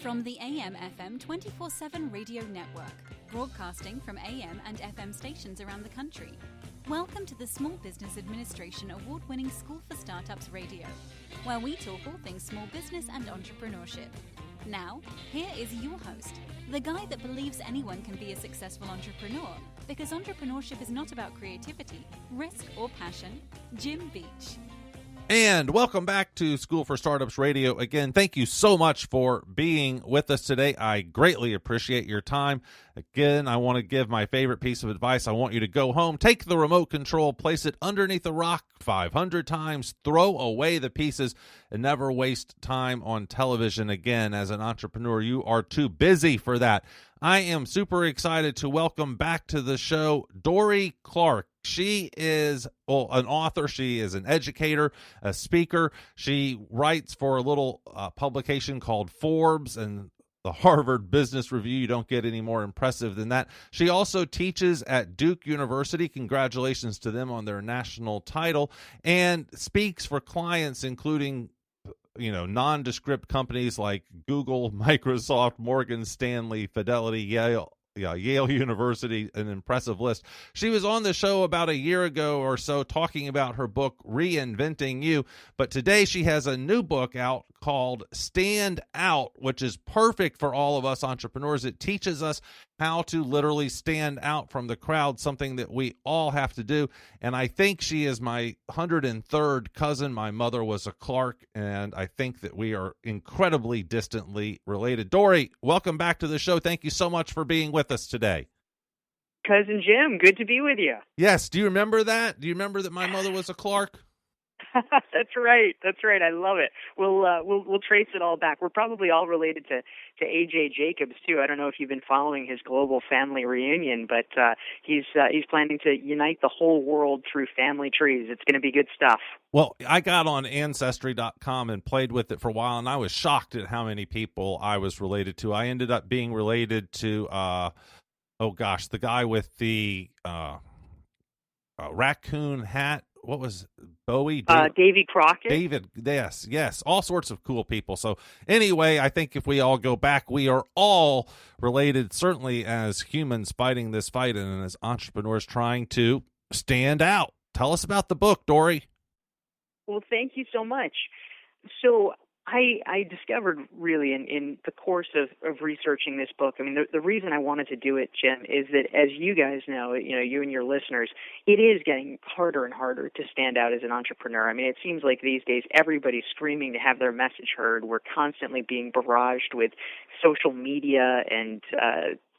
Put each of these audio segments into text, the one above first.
From the AM/FM 24/7 radio network, broadcasting from AM and FM stations around the country. Welcome to the Small Business Administration award-winning School for Startups Radio, where we talk all things small business and entrepreneurship. Now, here is your host, the guy that believes anyone can be a successful entrepreneur, because entrepreneurship is not about creativity, risk, or passion, Jim Beach. And welcome back to School for Startups Radio. Again, thank you so much for being with us today. I greatly appreciate your time. Again, I want to give my favorite piece of advice. I want you to go home, take the remote control, place it underneath a rock 500 times, throw away the pieces, and never waste time on television again. As an entrepreneur, you are too busy for that. I am super excited to welcome back to the show Dorie Clark. She is an author. She is an educator, a speaker. She writes for a little publication called Forbes and the Harvard Business Review. You don't get any more impressive than that. She also teaches at Duke University. Congratulations to them on their national title, and speaks for clients including nondescript companies like Google, Microsoft, Morgan Stanley, Fidelity, Yale University, an impressive list. She was on the show about a year ago or so talking about her book, Reinventing You. But today she has a new book out called Stand Out, which is perfect for all of us entrepreneurs. It teaches us how to literally stand out from the crowd, something that we all have to do. And I think she is my 103rd cousin. My mother was a Clark, and I think that we are incredibly distantly related. Dorie, welcome back to the show. Thank you so much for being with us today. Cousin Jim, good to be with you. Yes. Do you remember that? Do you remember that my mother was a Clark? That's right. I love it. We'll trace it all back. We're probably all related to A.J. Jacobs too. I don't know if you've been following his global family reunion, but he's planning to unite the whole world through family trees. It's going to be good stuff. Well, I got on Ancestry.com and played with it for a while, and I was shocked at how many people I was related to. I ended up being related to the guy with the raccoon hat. What was Bowie? Davy Crockett. David, yes, all sorts of cool people. So anyway, I think if we all go back, we are all related, certainly as humans fighting this fight and as entrepreneurs trying to stand out. Tell us about the book, Dorie. Well, thank you so much. So I discovered really in the course of researching this book, I mean, the reason I wanted to do it, Jim, is that as you guys know, you and your listeners, it is getting harder and harder to stand out as an entrepreneur. I mean, it seems like these days everybody's screaming to have their message heard. We're constantly being barraged with social media and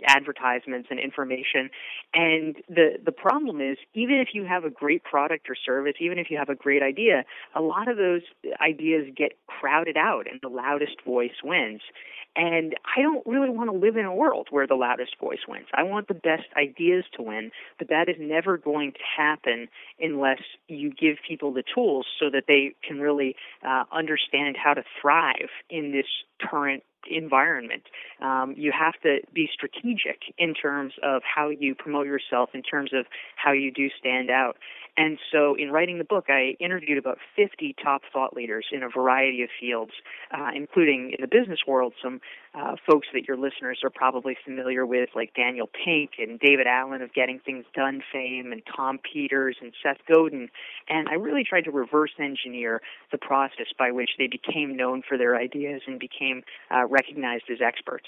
advertisements and information. And the problem is, even if you have a great product or service, even if you have a great idea, a lot of those ideas get crowded out and the loudest voice wins. And I don't really want to live in a world where the loudest voice wins. I want the best ideas to win, but that is never going to happen unless you give people the tools so that they can really understand how to thrive in this current environment. You have to be strategic in terms of how you promote yourself, in terms of how you do stand out. And so in writing the book, I interviewed about 50 top thought leaders in a variety of fields, including in the business world, some folks that your listeners are probably familiar with, like Daniel Pink and David Allen of Getting Things Done fame, and Tom Peters and Seth Godin. And I really tried to reverse engineer the process by which they became known for their ideas and became recognized as experts.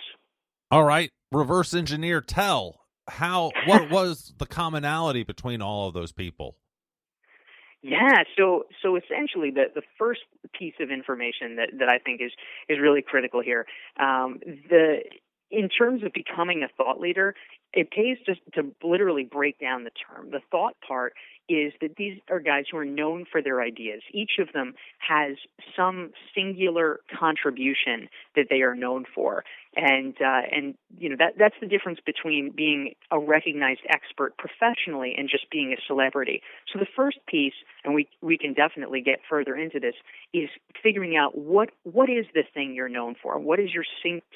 All right, reverse engineer. What was the commonality between all of those people? Yeah, so essentially the first piece of information that I think is really critical here, in terms of becoming a thought leader, it pays just to literally break down the term. The thought part is that these are guys who are known for their ideas. Each of them has some singular contribution that they are known for. And that's the difference between being a recognized expert professionally and just being a celebrity. So the first piece, and we can definitely get further into this, is figuring out what is the thing you're known for? What is your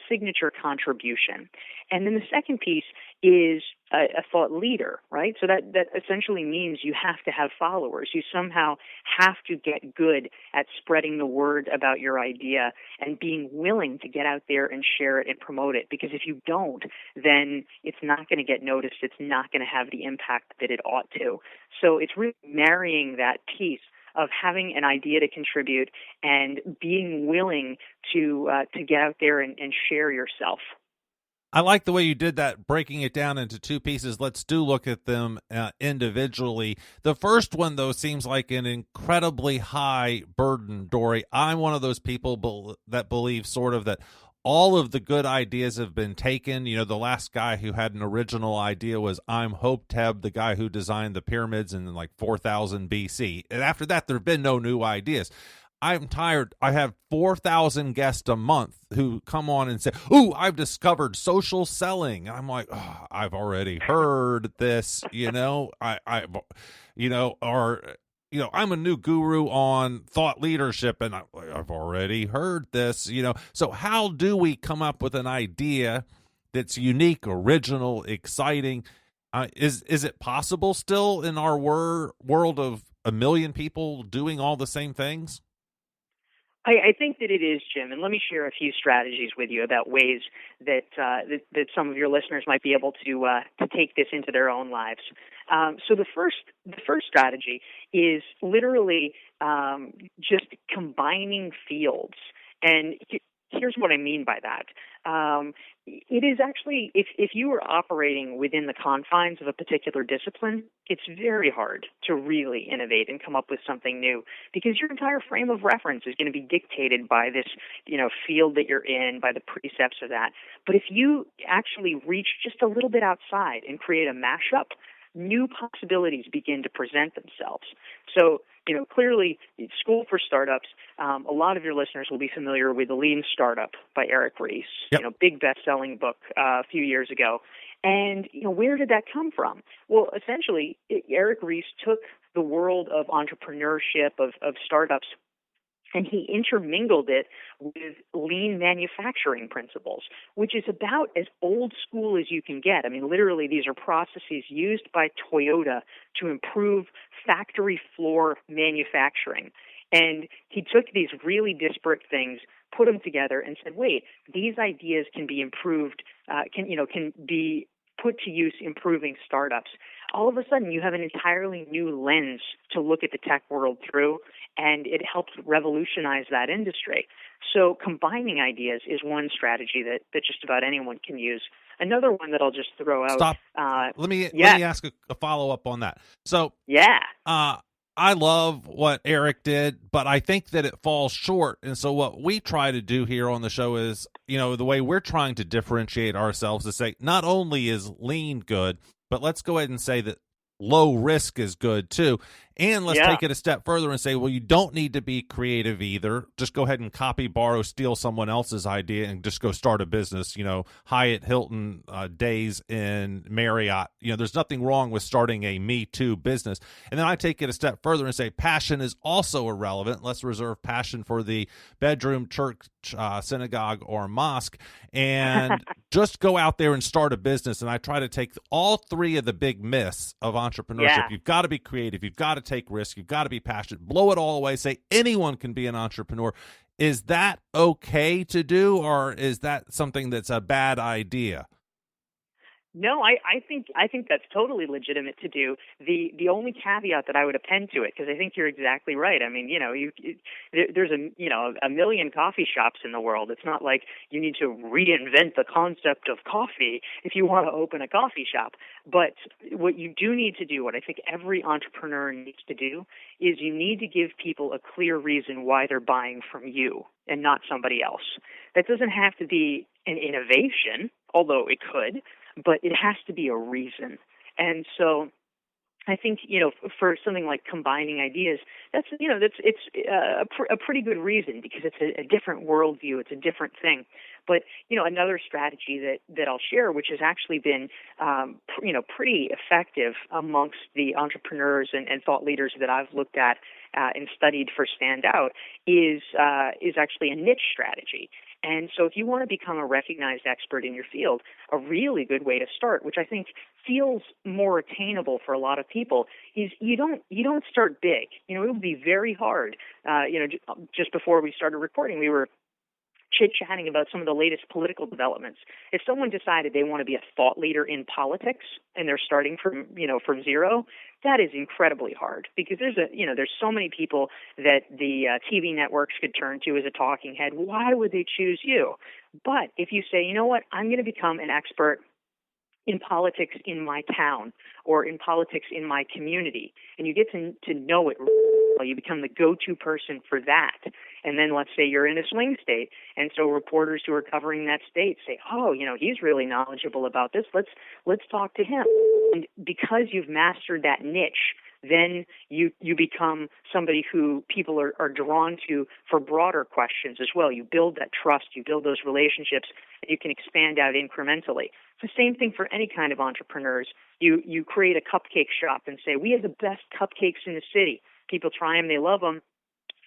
signature contribution? And then the second piece is a thought leader, right? So that essentially means you have to have followers. You somehow have to get good at spreading the word about your idea and being willing to get out there and share it and promote it. Because if you don't, then it's not going to get noticed. It's not going to have the impact that it ought to. So it's really marrying that piece of having an idea to contribute and being willing to get out there and share yourself. I like the way you did that, breaking it down into two pieces. Let's look at them individually. The first one, though, seems like an incredibly high burden, Dorie. I'm one of those people that believe sort of that all of the good ideas have been taken. You know, the last guy who had an original idea was Imhotep, the guy who designed the pyramids in like 4000 BC. And after that, there have been no new ideas. I'm tired. I have 4,000 guests a month who come on and say, "Ooh, I've discovered social selling." And I'm like, oh, I've already heard this, I'm a new guru on thought leadership, and I've already heard this, So how do we come up with an idea that's unique, original, exciting? Is it possible still in our world of a million people doing all the same things? I think that it is, Jim, and let me share a few strategies with you about ways that some of your listeners might be able to take this into their own lives. So the first strategy is literally just combining fields, and here's what I mean by that. It is actually, if you are operating within the confines of a particular discipline, it's very hard to really innovate and come up with something new, because your entire frame of reference is going to be dictated by this, field that you're in, by the precepts of that. But if you actually reach just a little bit outside and create a mashup, new possibilities begin to present themselves. So, clearly, School for Startups, a lot of your listeners will be familiar with The Lean Startup by Eric Ries, yep. Big best-selling book a few years ago. And, where did that come from? Well, essentially, Eric Ries took the world of entrepreneurship, of startups, and he intermingled it with lean manufacturing principles, which is about as old school as you can get. I mean, literally, these are processes used by Toyota to improve factory floor manufacturing. And he took these really disparate things, put them together, and said, wait, these ideas can be improved, can be put to use improving startups. All of a sudden, you have an entirely new lens to look at the tech world through, and it helps revolutionize that industry. So combining ideas is one strategy that just about anyone can use. Another one that I'll just throw out. Stop. Let me ask a follow-up on that. So, I love what Eric did, but I think that it falls short. And so what we try to do here on the show is, the way we're trying to differentiate ourselves is say, not only is lean good, but let's go ahead and say that low risk is good too. And let's take it a step further and say, well, you don't need to be creative either. Just go ahead and copy, borrow, steal someone else's idea and just go start a business. Hyatt, Hilton, days in Marriott. There's nothing wrong with starting a Me Too business. And then I take it a step further and say passion is also irrelevant. Let's reserve passion for the bedroom, church, synagogue, or mosque, and just go out there and start a business. And I try to take all three of the big myths of entrepreneurship. Yeah. You've got to be creative. You've got to take risks. You've got to be passionate. Blow it all away. Say anyone can be an entrepreneur. Is that okay to do, or is that something that's a bad idea? No, I think that's totally legitimate to do. The only caveat that I would append to it, because I think you're exactly right. I mean, there's a million coffee shops in the world. It's not like you need to reinvent the concept of coffee if you want to open a coffee shop. But what you do need to do, what I think every entrepreneur needs to do, is you need to give people a clear reason why they're buying from you and not somebody else. That doesn't have to be an innovation, although it could. But it has to be a reason. And so I think, for something like combining ideas, it's a pretty good reason, because it's a different worldview. It's a different thing. But, another strategy that I'll share, which has actually been, pretty effective amongst the entrepreneurs and thought leaders that I've looked at and studied for Standout, is actually a niche strategy. And so if you want to become a recognized expert in your field, a really good way to start, which I think feels more attainable for a lot of people, is you don't start big. It would be very hard. Just before we started recording, we were chit-chatting about some of the latest political developments. If someone decided they want to be a thought leader in politics and they're starting from zero, that is incredibly hard, because there's so many people that the TV networks could turn to as a talking head. Why would they choose you? But if you say, you know what, I'm going to become an expert in politics in my town or in politics in my community, and you get to know it, you become the go-to person for that. And then let's say you're in a swing state, and so reporters who are covering that state say, oh, he's really knowledgeable about this. Let's talk to him. And because you've mastered that niche, then you become somebody who people are drawn to for broader questions as well. You build that trust, you build those relationships, and you can expand out incrementally. It's the same thing for any kind of entrepreneurs. You create a cupcake shop and say, we have the best cupcakes in the city. People try them, they love them.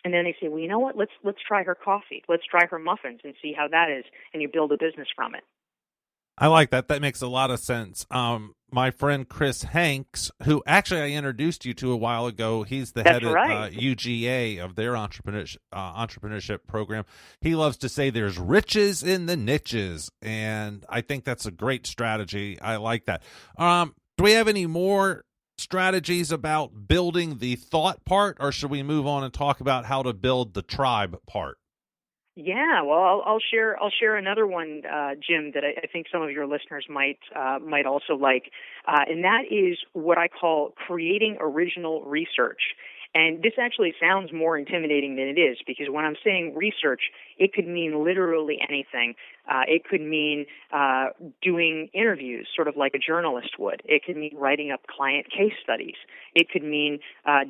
And then they say, well, you know what, let's try her coffee. Let's try her muffins and see how that is. And you build a business from it. I like that. That makes a lot of sense. My friend Chris Hanks, who actually I introduced you to a while ago, he's the head of UGA of their entrepreneurship program. He loves to say there's riches in the niches, and I think that's a great strategy. I like that. Do we have any more strategies about building the thought part, or should we move on and talk about how to build the tribe part? Yeah, well, I'll share another one, Jim, that I think some of your listeners might also like, and that is what I call creating original research. And this actually sounds more intimidating than it is, because when I'm saying research, it could mean literally anything. It could mean doing interviews, sort of like a journalist would. It could mean writing up client case studies. It could mean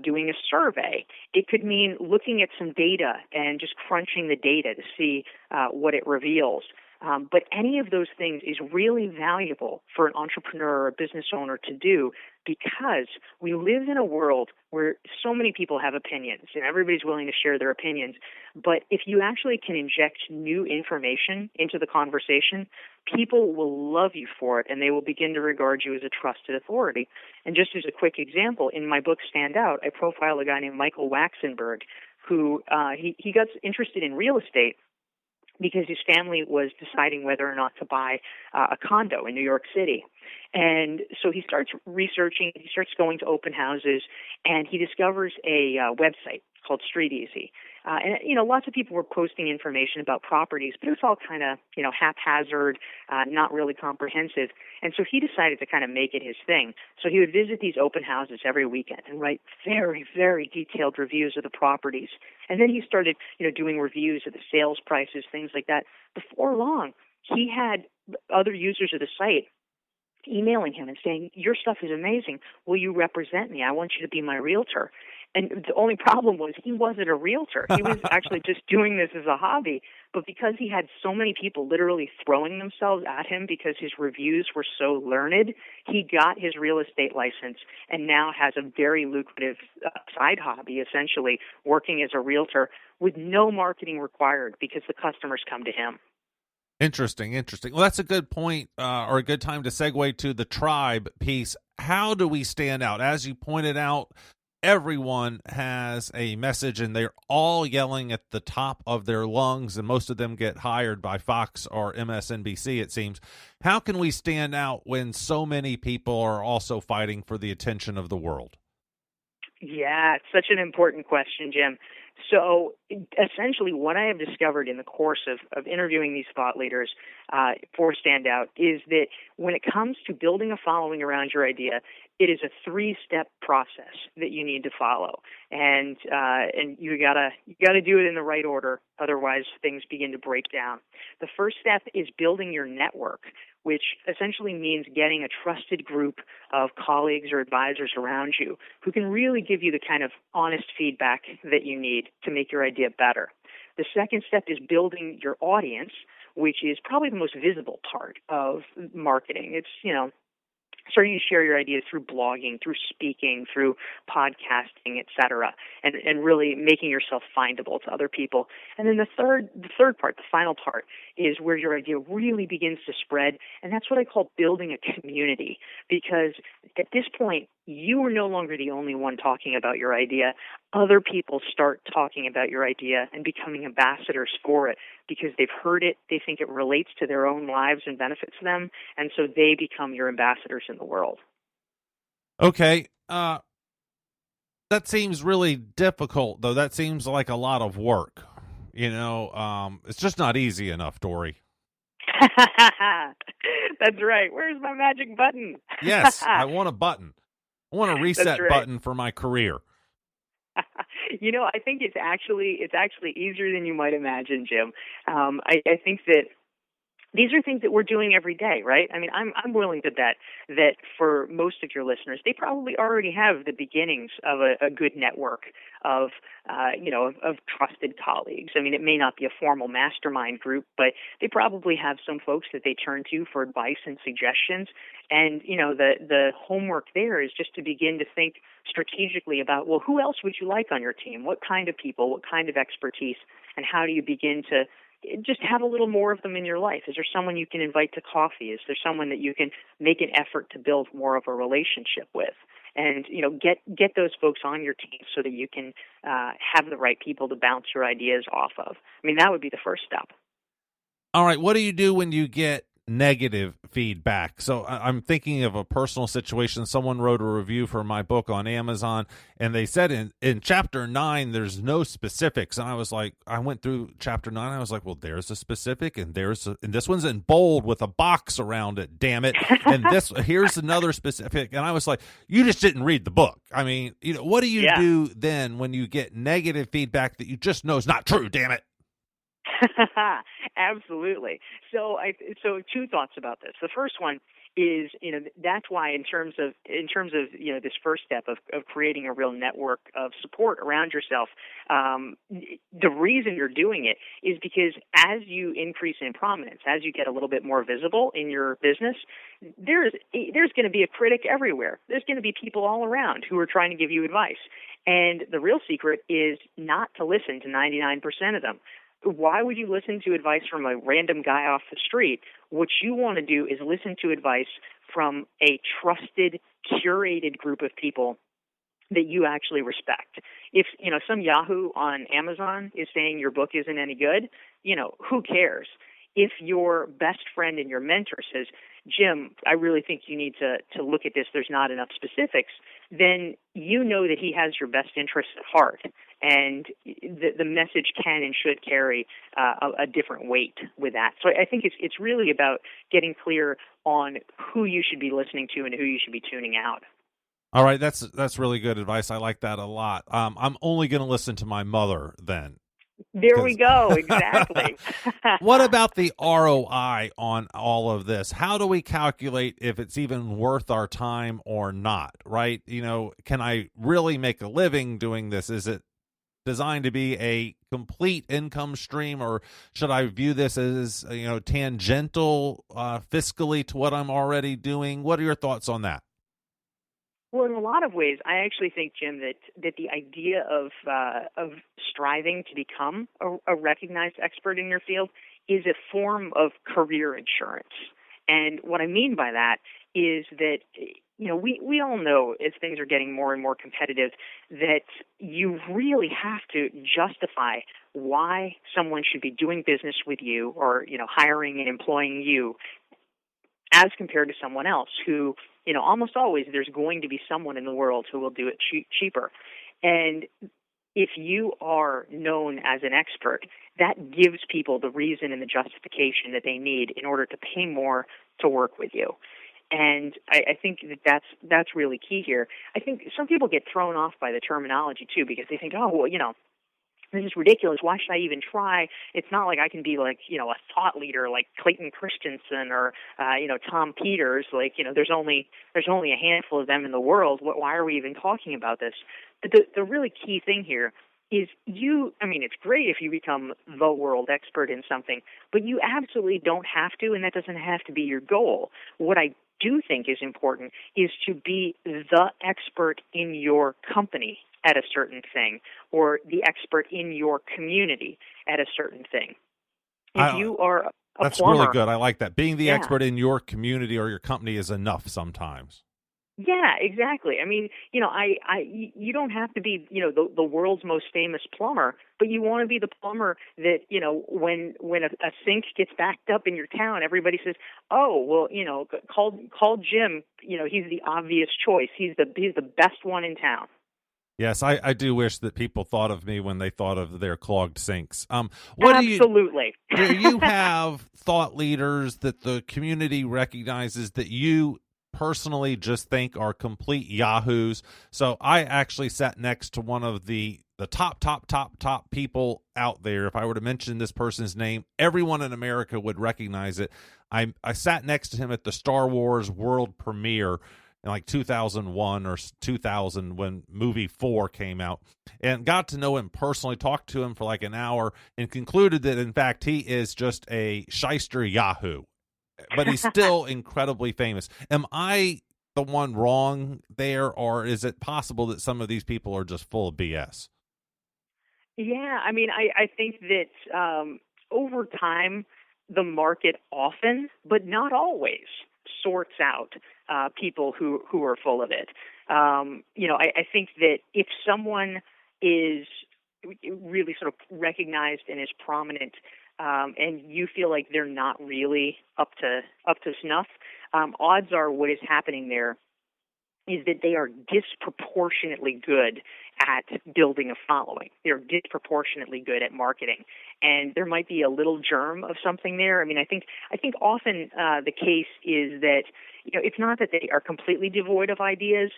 doing a survey. It could mean looking at some data and just crunching the data to see what it reveals. But any of those things is really valuable for an entrepreneur or a business owner to do, because we live in a world where so many people have opinions and everybody's willing to share their opinions. But if you actually can inject new information into the conversation, people will love you for it, and they will begin to regard you as a trusted authority. And just as a quick example, in my book Stand Out, I profile a guy named Michael Waxenberg, who he got interested in real estate because his family was deciding whether or not to buy a condo in New York City. And so he starts researching, he starts going to open houses, and he discovers a website called Street Easy. And lots of people were posting information about properties, but it was all kind of, haphazard, not really comprehensive. And so he decided to kind of make it his thing. So he would visit these open houses every weekend and write very, very detailed reviews of the properties. And then he started, doing reviews of the sales prices, things like that. Before long, he had other users of the site emailing him and saying, your stuff is amazing. Will you represent me? I want you to be my realtor. And the only problem was he wasn't a realtor. He was actually just doing this as a hobby. But because he had so many people literally throwing themselves at him because his reviews were so learned, he got his real estate license and now has a very lucrative side hobby, essentially, working as a realtor with no marketing required because the customers come to him. Interesting. Well, that's a good point, or a good time to segue to the tribe piece. How do we stand out? As you pointed out, everyone has a message and they're all yelling at the top of their lungs, and most of them get hired by Fox or MSNBC, it seems. How can we stand out when so many people are also fighting for the attention of the world? Yeah, it's such an important question, Jim. So essentially what I have discovered in the course of interviewing these thought leaders for Standout is that when it comes to building a following around your idea, it is a 3-step process that you need to follow. And you gotta do it in the right order, otherwise things begin to break down. The first step is building your network, which essentially means getting a trusted group of colleagues or advisors around you who can really give you the kind of honest feedback that you need to make your idea better. The second step is building your audience, which is probably the most visible part of marketing. It's, starting to share your ideas through blogging, through speaking, through podcasting, et cetera, and really making yourself findable to other people. And then the third part, the final part, is where your idea really begins to spread, and that's what I call building a community, because at this point, you are no longer the only one talking about your idea. Other people start talking about your idea and becoming ambassadors for it because they've heard it, they think it relates to their own lives and benefits them, and so they become your ambassadors in the world. Okay. That seems really difficult, though. That seems like a lot of work. It's just not easy enough, Dorie. That's right. Where's my magic button? Yes, I want a button. I want a reset button for my career. I think it's actually easier than you might imagine, Jim. I think that these are things that we're doing every day, right? I mean, I'm willing to bet that for most of your listeners, they probably already have the beginnings of a good network of trusted colleagues. I mean, it may not be a formal mastermind group, but they probably have some folks that they turn to for advice and suggestions. And, the homework there is just to begin to think strategically about, well, who else would you like on your team? What kind of people? What kind of expertise? And how do you begin to just have a little more of them in your life? Is there someone you can invite to coffee? Is there someone that you can make an effort to build more of a relationship with? And, get those folks on your team so that you can have the right people to bounce your ideas off of. I mean, that would be the first step. All right. What do you do when you get negative feedback? So I'm thinking of a personal situation. Someone wrote a review for my book on Amazon, and they said in chapter 9 there's no specifics, and I was like, I went through chapter 9, I was like, well, there's a specific, and and this one's in bold with a box around it, damn it, and here's another specific, and I was like, you just didn't read the book. I mean, what do you do then when you get negative feedback that you just know is not true, damn it? Absolutely. So two thoughts about this. The first one is, that's why in terms of this first step of creating a real network of support around yourself, the reason you're doing it is because as you increase in prominence, as you get a little bit more visible in your business, there's going to be a critic everywhere. There's going to be people all around who are trying to give you advice. And the real secret is not to listen to 99% of them. Why would you listen to advice from a random guy off the street? What you want to do is listen to advice from a trusted, curated group of people that you actually respect. If, some Yahoo on Amazon is saying your book isn't any good, who cares? If your best friend and your mentor says, Jim, I really think you need to look at this, there's not enough specifics, then you know that he has your best interests at heart. And the message can and should carry a different weight with that. So I think it's really about getting clear on who you should be listening to and who you should be tuning out. All right, that's really good advice. I like that a lot. I'm only going to listen to my mother then. There we go. Exactly. What about the ROI on all of this? How do we calculate if it's even worth our time or not, right? Can I really make a living doing this? Is it designed to be a complete income stream, or should I view this as, tangential fiscally to what I'm already doing? What are your thoughts on that? Well, in a lot of ways, I actually think, Jim, that the idea of striving to become a recognized expert in your field is a form of career insurance. And what I mean by that is that, we all know as things are getting more and more competitive that you really have to justify why someone should be doing business with you or, hiring and employing you as compared to someone else who, almost always there's going to be someone in the world who will do it cheaper. And if you are known as an expert, that gives people the reason and the justification that they need in order to pay more to work with you. And I think that's really key here. I think some people get thrown off by the terminology too because they think, oh, well, this is ridiculous. Why should I even try? It's not like I can be like, a thought leader like Clayton Christensen or, Tom Peters. Like, there's only a handful of them in the world. Why are we even talking about this? But the really key thing here is it's great if you become the world expert in something, but you absolutely don't have to, and that doesn't have to be your goal. What I do think is important is to be the expert in your company at a certain thing, or the expert in your community at a certain thing. If you are a That's plumber, really good. I like that. Being the expert in your community or your company is enough sometimes. Yeah, exactly. I mean, you don't have to be, the world's most famous plumber, but you want to be the plumber that, when a sink gets backed up in your town, everybody says, "Oh, well, call Jim. He's the obvious choice. He's the best one in town." Yes, I do wish that people thought of me when they thought of their clogged sinks. Absolutely. Do you have thought leaders that the community recognizes that you personally just think are complete yahoos? So I actually sat next to one of the top people out there. If I were to mention this person's name, everyone in America would recognize it. I sat next to him at the Star Wars world premiere in like 2001 or 2000 when movie 4 came out, and got to know him personally, talked to him for like an hour, and concluded that, in fact, he is just a shyster yahoo, but he's still incredibly famous. Am I the one wrong there, or is it possible that some of these people are just full of BS? Yeah, I think that over time, the market often, but not always, sorts out people who are full of it. I think that if someone is really sort of recognized and is prominent, and you feel like they're not really up to snuff, odds are what is happening there is that they are disproportionately good at building a following. They're disproportionately good at marketing. And there might be a little germ of something there. I think often the case is that, it's not that they are completely devoid of ideas.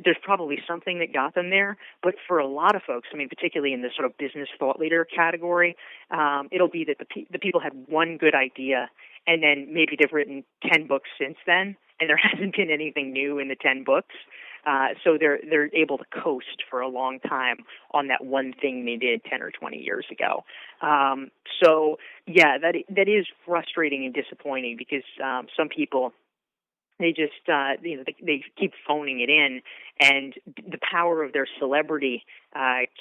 There's probably something that got them there. But for a lot of folks, particularly in the sort of business thought leader category, it'll be that the people had one good idea, and then maybe they've written 10 books since then, and there hasn't been anything new in the 10 books. So they're able to coast for a long time on that one thing they did 10 or 20 years ago. So yeah, that is frustrating and disappointing, because some people, they just they keep phoning it in, and the power of their celebrity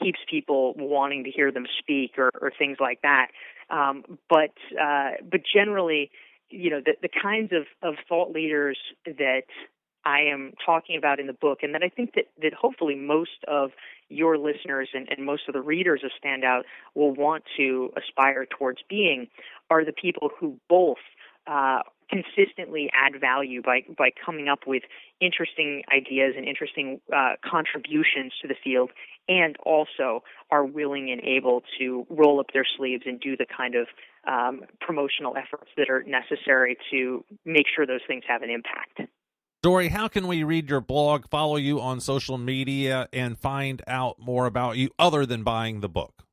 keeps people wanting to hear them speak or things like that. But generally, the kinds of thought leaders that I am talking about in the book, and that I think that hopefully most of your listeners and most of the readers of Standout will want to aspire towards being, are the people who both consistently add value by coming up with interesting ideas and interesting contributions to the field, and also are willing and able to roll up their sleeves and do the kind of promotional efforts that are necessary to make sure those things have an impact. Dorie, how can we read your blog, follow you on social media, and find out more about you other than buying the book?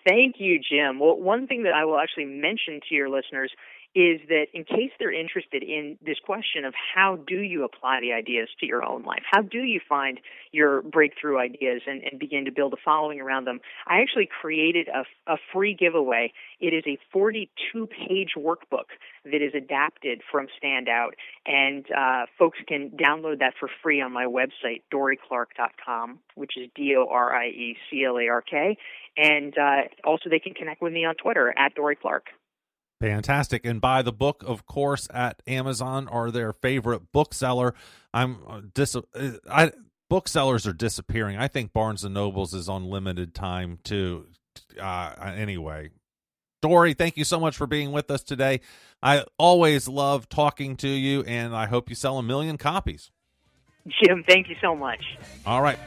Thank you, Jim. Well, one thing that I will actually mention to your listeners is that in case they're interested in this question of how do you apply the ideas to your own life, how do you find your breakthrough ideas and begin to build a following around them, I actually created a free giveaway. It is a 42-page workbook that is adapted from Standout, and folks can download that for free on my website, dorieclark.com, which is DORIECLARK, and also they can connect with me on Twitter at Dorie Clark. Fantastic. And buy the book, of course, at Amazon or their favorite bookseller. Booksellers are disappearing. I think Barnes & Noble's is on limited time, too. Anyway, Dorie, thank you so much for being with us today. I always love talking to you, and I hope you sell 1 million copies. Jim, thank you so much. All right.